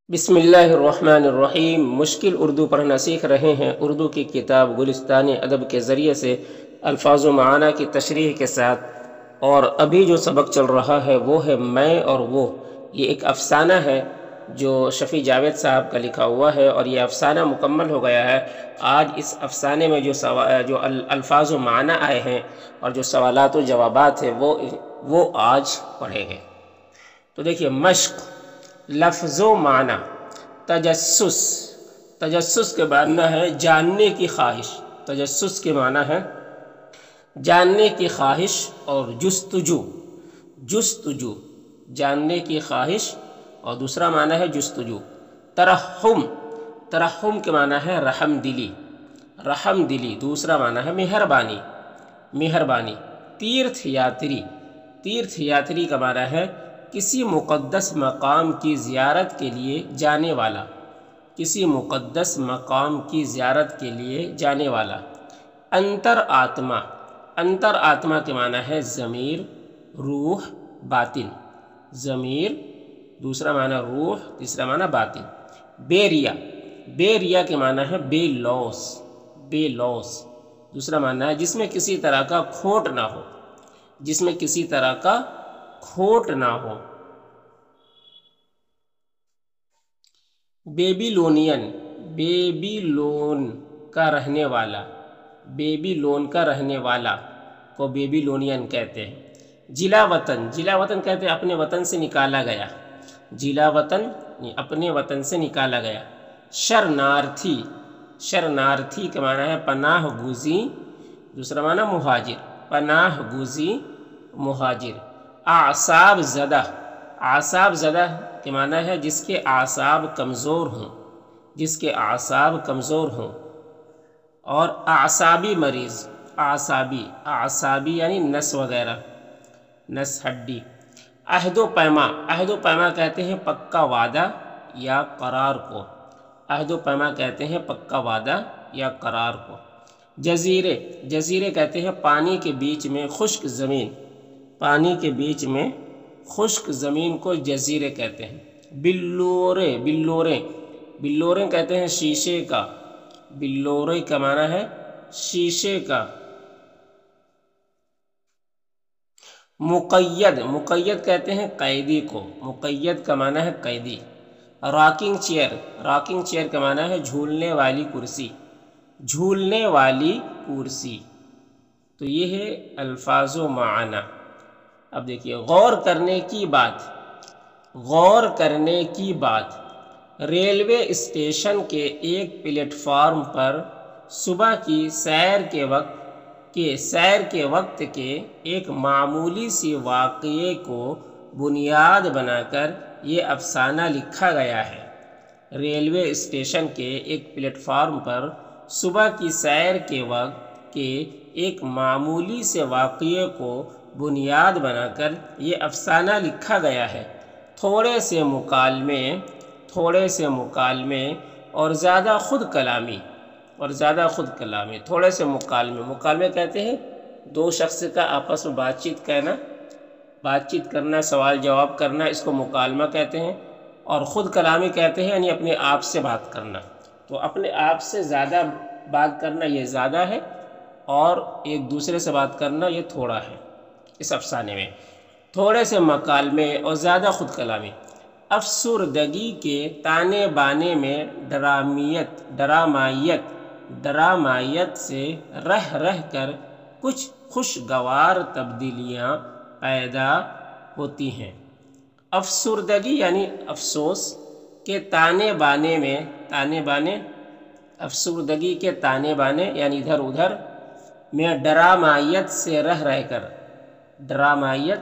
بسم اللہ الرحمن الرحیم۔ مشکل اردو پڑھنا سیکھ رہے ہیں۔ اردو کی کتاب گلستان ادب کے ذریعے سے الفاظ و معنی کی تشریح کے ساتھ، اور ابھی جو سبق چل رہا ہے وہ ہے میں اور وہ۔ یہ ایک افسانہ ہے جو شفیع جاوید صاحب کا لکھا ہوا ہے، اور یہ افسانہ مکمل ہو گیا ہے۔ آج اس افسانے میں جو الفاظ و معنی آئے ہیں اور جو سوالات و جوابات ہیں وہ آج پڑھیں گے۔ تو دیکھیے، مشق، لفظ و معنی۔ تجسس، تجسس کے معنی ہے جاننے کی خواہش۔ تجسس کے معنی ہے جاننے کی خواہش اور جستجو۔ جستجو، جاننے کی خواہش، اور دوسرا معنی ہے جستجو۔ ترحم، ترحم کے معنی ہے رحم دلی۔ رحم دلی، دوسرا معنی ہے مہربانی۔ مہربانی۔ تیرتھ یاتری، تیرتھ یاتری کا معنی ہے کسی مقدس مقام کی زیارت کے لیے جانے والا۔ کسی مقدس مقام کی زیارت کے لیے جانے والا۔ انتر آتما، انتر آتما کے معنی ہے ضمیر، روح، باطن۔ ضمیر، دوسرا معنی روح، تیسرا معنی باطن۔ بے ریا، بے ریا کے معنی ہے بے لوث۔ بے لوث، دوسرا معنی ہے جس میں کسی طرح کا کھوٹ نہ ہو۔ جس میں کسی طرح کا کھوٹ نہ ہو۔ بیبیلونین، بیبیلون کا رہنے والا۔ بیبیلون کا رہنے والا کو بیبیلونین کہتے ہیں۔ جلا وطن، جلا وطن کہتے ہیں اپنے وطن سے نکالا گیا۔ جلا وطن، اپنے وطن سے نکالا گیا۔ شرنارتھی، شرنارتھی کا معنی ہے پناہ گزیں، دوسرا معنی مہاجر۔ پناہ گزیں، مہاجر۔ اعصاب زدہ، اعصاب زدہ کے معنی ہے جس کے اعصاب کمزور ہوں۔ جس کے اعصاب کمزور ہوں۔ اور اعصابی مریض، اعصابی، اعصابی یعنی نس وغیرہ، نس ہڈی۔ عہد و پیما، عہد و پیما کہتے ہیں پکا وعدہ یا قرار کو۔ عہد و پیما کہتے ہیں پکا وعدہ یا قرار کو۔ جزیرے، جزیرے کہتے ہیں پانی کے بیچ میں خشک زمین۔ پانی کے بیچ میں خشک زمین کو جزیرے کہتے ہیں۔ بلورے، بلورے، بلورے کہتے ہیں شیشے کا۔ بلورے کا معنی ہے شیشے کا۔ مقید، مقید کہتے ہیں قیدی کو۔ مقید کا معنی ہے قیدی۔ راکنگ چیئر، راکنگ چیئر کا معنی ہے جھولنے والی کرسی۔ جھولنے والی کرسی۔ تو یہ ہے الفاظ و معنی۔ اب دیکھیے، غور کرنے کی بات، غور کرنے کی بات۔ ریلوے اسٹیشن کے ایک پلیٹ فارم پر صبح کی سیر کے وقت کے ایک معمولی سی واقعے کو بنیاد بنا کر یہ افسانہ لکھا گیا ہے۔ ریلوے اسٹیشن کے ایک پلیٹ فارم پر صبح کی سیر کے وقت کے ایک معمولی سے واقعے کو بنیاد بنا کر یہ افسانہ لکھا گیا ہے۔ تھوڑے سے مکالمے، تھوڑے سے مکالمے اور زیادہ خود کلامی، اور زیادہ خود کلامی۔ تھوڑے سے مکالمے، مکالمے کہتے ہیں دو شخص کا آپس میں بات چیت کرنا، بات چیت کرنا، سوال جواب کرنا، اس کو مکالمہ کہتے ہیں۔ اور خود کلامی کہتے ہیں یعنی اپنے آپ سے بات کرنا۔ تو اپنے آپ سے زیادہ بات کرنا یہ زیادہ ہے، اور ایک دوسرے سے بات کرنا یہ تھوڑا ہے اس افسانے میں۔ تھوڑے سے مکالمے اور زیادہ خود کلامی۔ افسردگی کے تانے بانے میں ڈرامائیت سے رہ رہ کر کچھ خوشگوار تبدیلیاں پیدا ہوتی ہیں۔ افسردگی یعنی افسوس کے تانے بانے میں، تانے بانے، افسردگی کے تانے بانے یعنی ادھر ادھر میں ڈرامائیت سے رہ رہ کر۔ ڈرامائیت،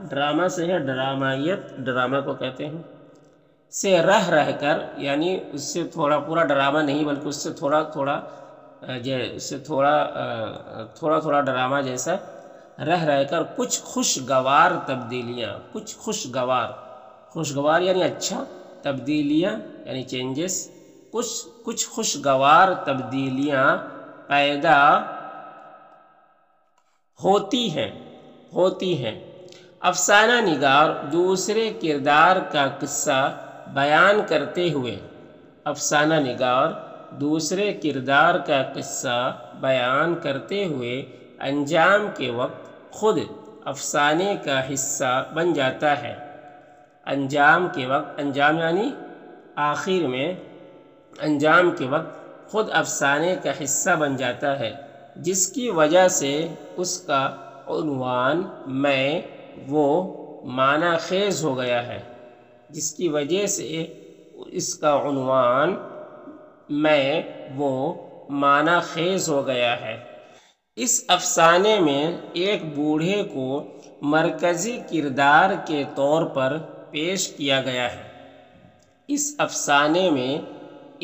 ڈرامہ سے ہے ڈرامائیت، ڈرامہ کو کہتے ہیں۔ سے رہ رہ کر یعنی اس سے تھوڑا پورا ڈرامہ نہیں، بلکہ اس سے تھوڑا تھوڑا ڈرامہ جیسا رہ رہ کر کچھ خوشگوار تبدیلیاں، کچھ خوشگوار، خوشگوار یعنی اچھا، تبدیلیاں یعنی چینجز، کچھ خوشگوار تبدیلیاں پیدا ہوتی ہیں۔ افسانہ نگار دوسرے کردار کا قصہ بیان کرتے ہوئے افسانہ نگار دوسرے کردار کا قصہ بیان کرتے ہوئے انجام کے وقت خود افسانے کا حصہ بن جاتا ہے۔ انجام کے وقت، انجام یعنی آخر میں، انجام کے وقت خود افسانے کا حصہ بن جاتا ہے، جس کی وجہ سے اس کا عنوان میں وہ معنی خیز ہو گیا ہے، جس کی وجہ سے اس کا عنوان میں وہ معنی خیز ہو گیا ہے۔ اس افسانے میں ایک بوڑھے کو مرکزی کردار کے طور پر پیش کیا گیا ہے۔ اس افسانے میں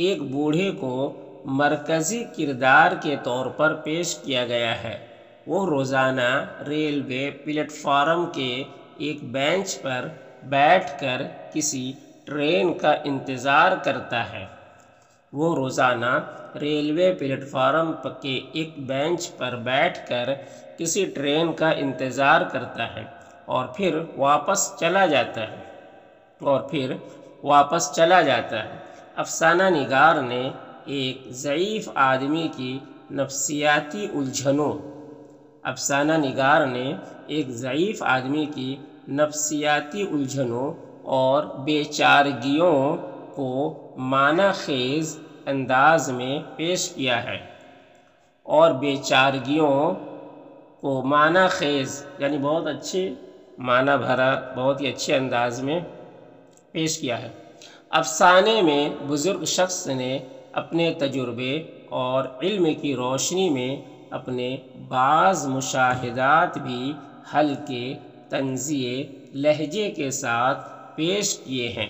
ایک بوڑھے کو مرکزی کردار کے طور پر پیش کیا گیا ہے۔ وہ روزانہ ریلوے پلیٹ فارم کے ایک بینچ پر بیٹھ کر کسی ٹرین کا انتظار کرتا ہے۔ وہ روزانہ ریلوے پلیٹ فارم کے ایک بینچ پر بیٹھ کر کسی ٹرین کا انتظار کرتا ہے اور پھر واپس چلا جاتا ہے۔ افسانہ نگار نے ایک ضعیف آدمی کی نفسیاتی الجھنوں اور بے چارگیوں کو معنی خیز انداز میں پیش کیا ہے، یعنی بہت اچھے معنی بھرا، بہت ہی اچھے انداز میں پیش کیا ہے۔ افسانے میں بزرگ شخص نے اپنے تجربے اور علم کی روشنی میں اپنے بعض مشاہدات بھی ہلکے طنزیہ لہجے کے ساتھ پیش کیے ہیں۔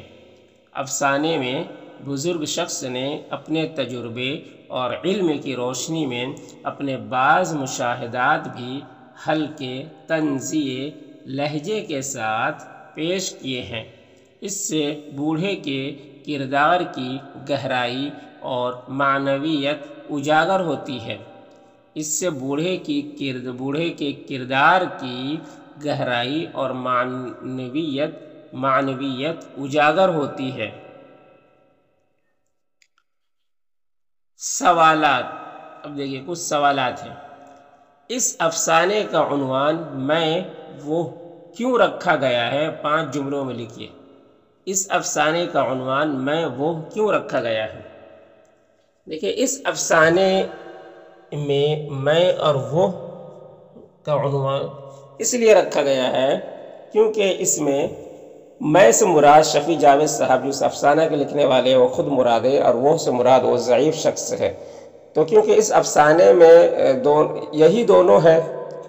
افسانے میں بزرگ شخص نے اپنے تجربے اور علم کی روشنی میں اپنے بعض مشاہدات بھی ہلکے طنزیہ لہجے کے ساتھ پیش کیے ہیں۔ اس سے بوڑھے کے کردار کی گہرائی اور معنویت اجاگر ہوتی ہے۔ کردار کی گہرائی اور معنویت اجاگر ہوتی ہے۔ سوالات، اب دیکھیے کچھ سوالات ہیں۔ اس افسانے کا عنوان میں وہ کیوں رکھا گیا ہے؟ 5 جملوں میں لکھیے۔ اس افسانے کا عنوان میں وہ کیوں رکھا گیا ہے؟ دیکھیے، اس افسانے میں اور وہ کا عنوان اس لیے رکھا گیا ہے کیونکہ اس میں سے مراد شفیع جاوید صاحب جو اس افسانہ کے لکھنے والے ہیں وہ خود مراد ہے، اور وہ سے مراد وہ ضعیف شخص ہے۔ تو کیونکہ اس افسانے میں یہی دونوں ہیں،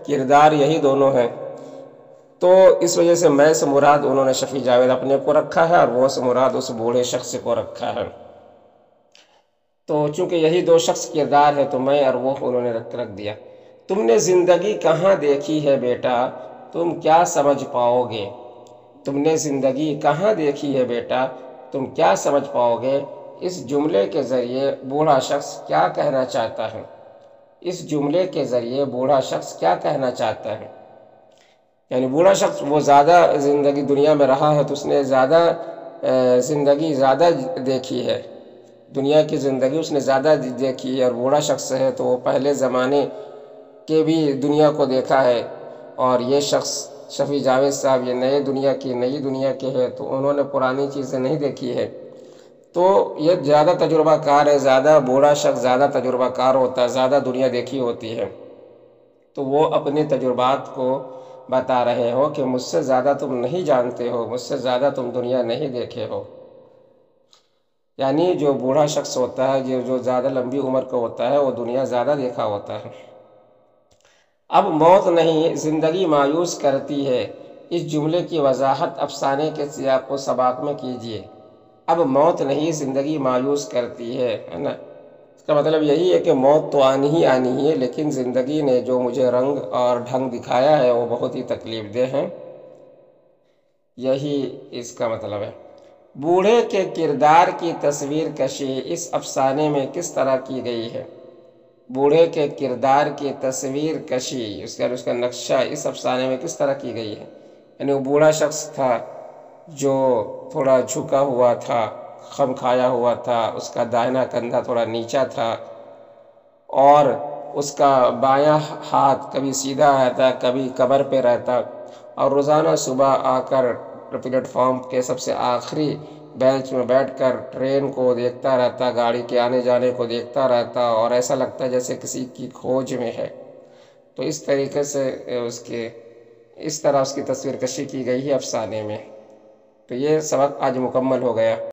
کردار یہی دونوں ہیں، تو اس وجہ سے میں سے مراد انہوں نے شفیع جاوید اپنے کو رکھا ہے اور وہ سے مراد اس بوڑھے شخص کو رکھا ہے۔ تو چونکہ یہی 2 شخص کردار ہے تو میں اور وہ انہوں نے رکھ دیا۔ تم نے زندگی کہاں دیکھی ہے بیٹا، تم کیا سمجھ پاؤ گے؟ تم نے زندگی کہاں دیکھی ہے بیٹا، تم کیا سمجھ پاؤ گے؟ اس جملے کے ذریعے بوڑھا شخص کیا کہنا چاہتا ہے؟ یعنی بوڑھا شخص وہ زیادہ زندگی دنیا میں رہا ہے تو اس نے زندگی زیادہ دیکھی ہے، دنیا کی زندگی اس نے زیادہ دیکھی ہے، اور بوڑھا شخص ہے تو وہ پہلے زمانے کے بھی دنیا کو دیکھا ہے، اور یہ شخص شفیع جاوید صاحب یہ نئی دنیا کے ہے تو انہوں نے پرانی چیزیں نہیں دیکھی ہے، تو یہ زیادہ تجربہ کار ہے، زیادہ بوڑھا شخص زیادہ تجربہ کار ہوتا ہے، زیادہ دنیا دیکھی ہوتی ہے، تو وہ اپنے تجربات کو بتا رہے ہو کہ مجھ سے زیادہ تم نہیں جانتے ہو، مجھ سے زیادہ تم دنیا نہیں دیکھے ہو۔ یعنی جو بوڑھا شخص ہوتا ہے، جو زیادہ لمبی عمر کا ہوتا ہے، وہ دنیا زیادہ دیکھا ہوتا ہے۔ اب موت نہیں زندگی مایوس کرتی ہے، اس جملے کی وضاحت افسانے کے سیاق و سباق میں کیجیے۔ اب موت نہیں زندگی مایوس کرتی ہے نا، اس کا مطلب یہی ہے کہ موت تو آنی ہی ہے، لیکن زندگی نے جو مجھے رنگ اور ڈھنگ دکھایا ہے وہ بہت ہی تکلیف دہ ہے، یہی اس کا مطلب ہے۔ بوڑھے کے کردار کی تصویر کشی اس افسانے میں کس طرح کی گئی ہے؟ بوڑھے کے کردار کی تصویر کشی اس کا نقشہ اس افسانے میں کس طرح کی گئی ہے؟ یعنی وہ بوڑھا شخص تھا جو تھوڑا جھکا ہوا تھا، خم کھایا ہوا تھا، اس کا دائنا کندھا تھوڑا نیچا تھا، اور اس کا بایاں ہاتھ کبھی سیدھا رہتا کبھی کمر پہ رہتا، اور روزانہ صبح آ کر پلیٹ فارم کے سب سے آخری بینچ میں بیٹھ کر ٹرین کو دیکھتا رہتا، گاڑی کے آنے جانے کو دیکھتا رہتا، اور ایسا لگتا جیسے کسی کی کھوج میں ہے۔ تو اس طریقے سے اس طرح اس کی تصویر کشی کی گئی ہے افسانے میں۔ تو یہ سبق آج مکمل ہو گیا۔